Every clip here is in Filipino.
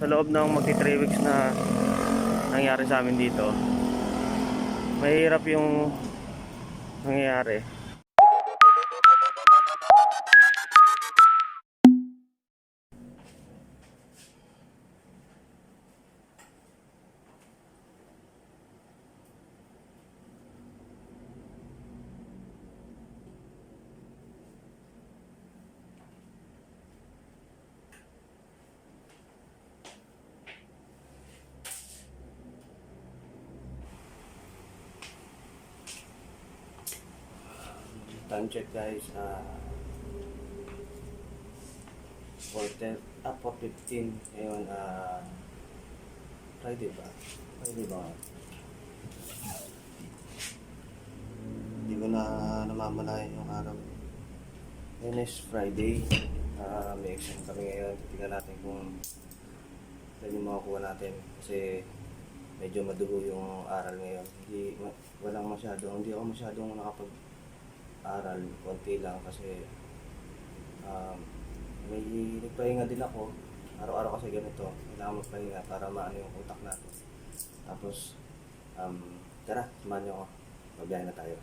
Sa loob ng magti 3 weeks na nangyari sa amin dito, mahirap yung nangyayari. Time check guys, 4:15 ngayon, Friday ba? Hindi ko na namamalayan yung araw. Ngayon is Friday, may exam kami ngayon. Tingnan natin kung saan yung makakuha natin kasi medyo madugo yung aral ngayon. Hindi ako masyadong nakapag-aral, konti lang kasi may nagpahinga din ako. Araw-araw kasi ganito, kailangan magpahinga para maano yung utak natin. Tapos, tara, samahan niyo ako. Magbiyahe na tayo.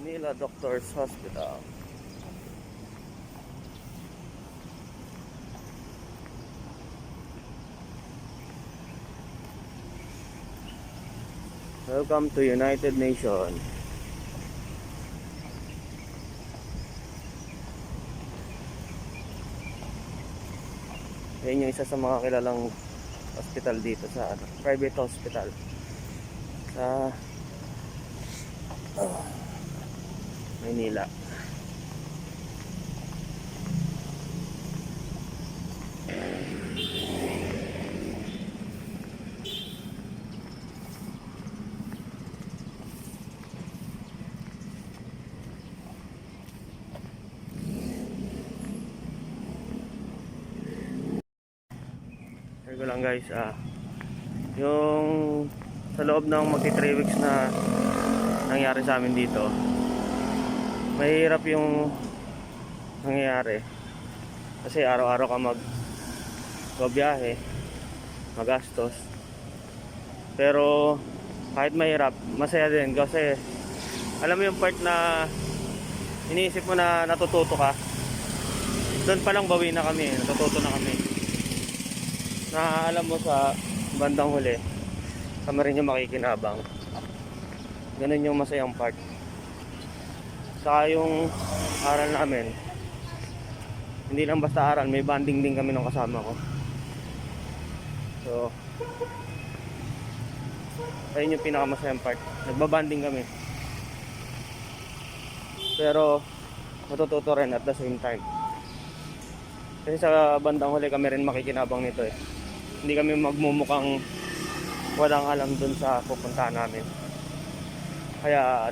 Manila Doctors Hospital. Welcome to United Nations. Yan yung isa sa mga kilalang hospital dito sa private hospital sa Manila. Share ko lang guys, yung sa loob ng magti 3 weeks na nangyari sa amin dito, mahirap yung nangyayari kasi araw-araw ka magbiyahe, magastos, pero kahit mahirap, masaya din kasi alam mo yung part na iniisip mo na natututo ka, doon palang bawi na kami, natututo na kami na alam mo sa bandang huli kami rin yung makikinabang. Ganun yung masayang part. Saka yung aral namin, hindi lang basta aral, may banding din kami ng kasama ko. So ayun yung pinakamasayang part, nagbabanding kami, pero matututo rin at the same time kasi sa bandang huli kami rin makikinabang nito eh. Hindi kami magmumukhang walang alam dun sa pupuntahan namin. Kaya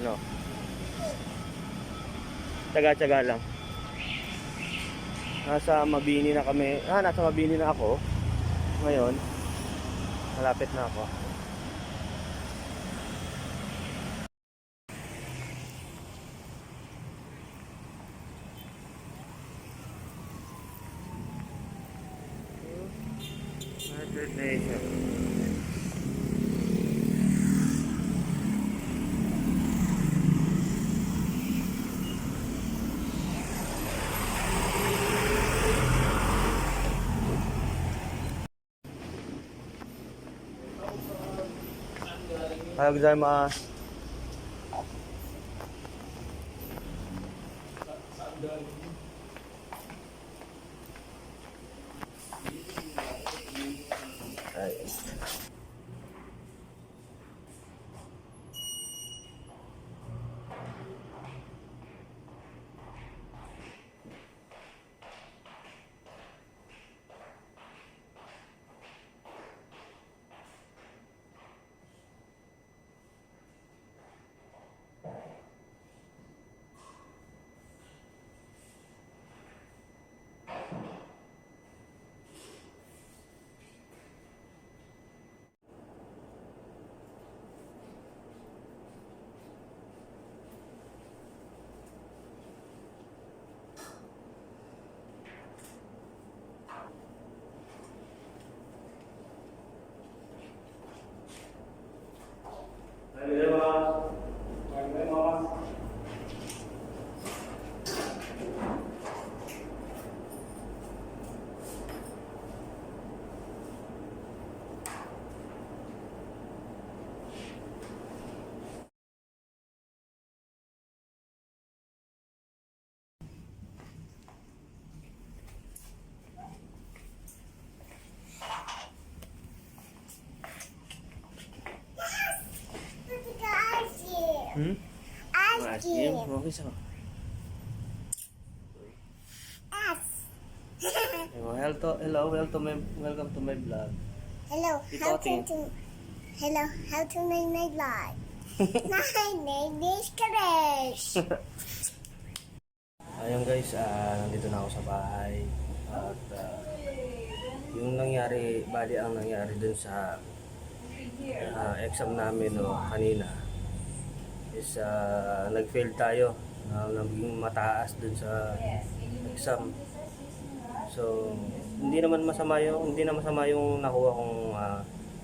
tsaga-tsaga lang. Nasa Mabini na kami. Nasa Mabini na ako ngayon. Malapit na ako. United Nations. Ohayou gozaimasu. Ice cream. Okay, so. Welcome to my vlog. Hello, Ito, how tingin. to make my life? My name is Chris. Ayun guys, nandito na ako sa bahay. At yung nangyari, ang nangyari dun sa exam namin kanina is nag-fail tayo. Naging mataas dun sa exam. So, hindi na masama yung nakuha kong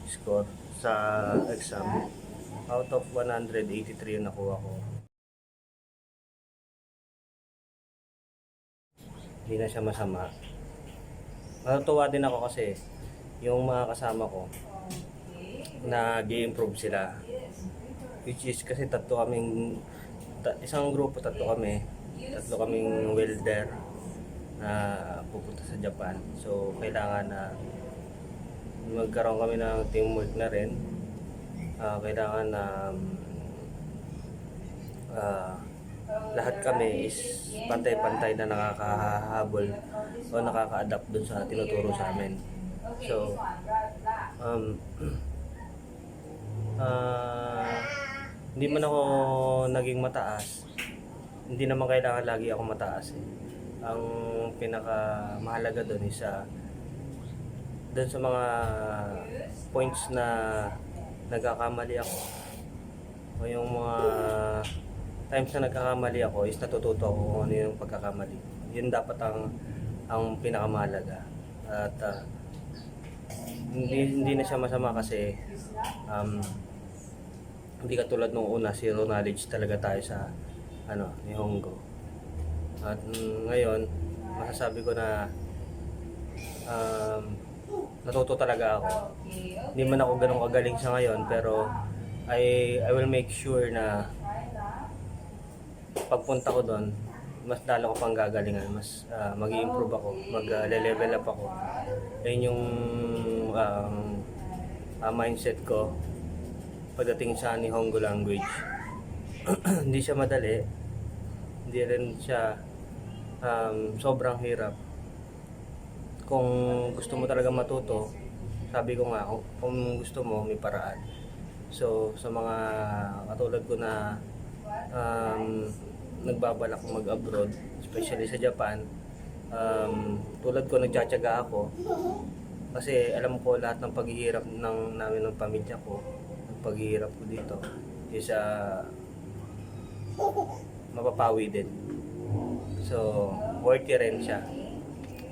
score sa exam. Out of 183 yung nakuha ko. Hindi na siya masama. Natutuwa din ako kasi yung mga kasama ko nag-i-improve sila. Which is kasi isang grupo tatlo kaming welder na pupunta sa Japan. So kailangan na magkaroon kami ng teamwork na rin. Kailangan na lahat kami is pantay-pantay na nakakahabol o nakaka-adapt dun sa tinuturo sa amin. So, hindi man ako naging mataas. Hindi naman kailangan lagi ako mataas eh. Ang pinakamahalaga dun is dun sa mga points na nagkakamali ako o yung mga times na nagkakamali ako is natututo ako kung ano yung pagkakamali. Yun dapat ang pinakamahalaga. At hindi na siya masama kasi hindi katulad nung una, zero knowledge talaga tayo sa ni Hongo. At ngayon, masasabi ko na natuto talaga ako. Hindi man ako ganun kagaling sa ngayon, pero I will make sure na pagpunta ko doon, mas lalo ko pang gagalingan, mas mag-i-improve ako, mag-level up ako. Ayun yung mindset ko pagdating sa Nihongo language. Hindi siya madali, hindi rin siya sobrang hirap. Kung gusto mo talaga matuto, sabi ko nga, kung gusto mo, may paraan. So, sa mga katulad ko na nagbabalak mag-abroad, especially sa Japan, tulad ko, nagtsatsaga ako. Kasi alam ko lahat ng paghihirap namin ng pamilya ko, ng paghihirap ko dito, is mapapawi din. So, worthy rin siya.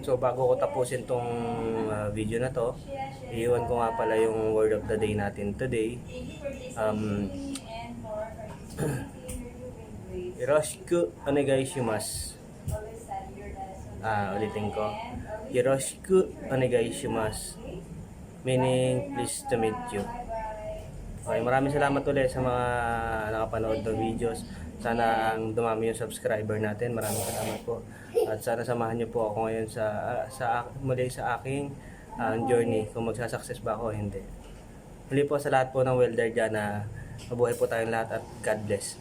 So, bago ko tapusin tong video na to, iiwan ko nga pala yung word of the day natin today. Yoroshiku onegaishimasu. Ulitin ko. Yoroshiku onegaishimasu. Meaning, pleased to meet you. Okay, maraming salamat ulit sa mga nakapanood ng videos. Sana dumami yung subscriber natin. Maraming salamat po. At sana samahan niyo po ako ngayon muli sa aking journey. Kung magsasucess ba ako o hindi. Muli po sa lahat po ng welder dyan na mabuhay po tayong lahat at God bless.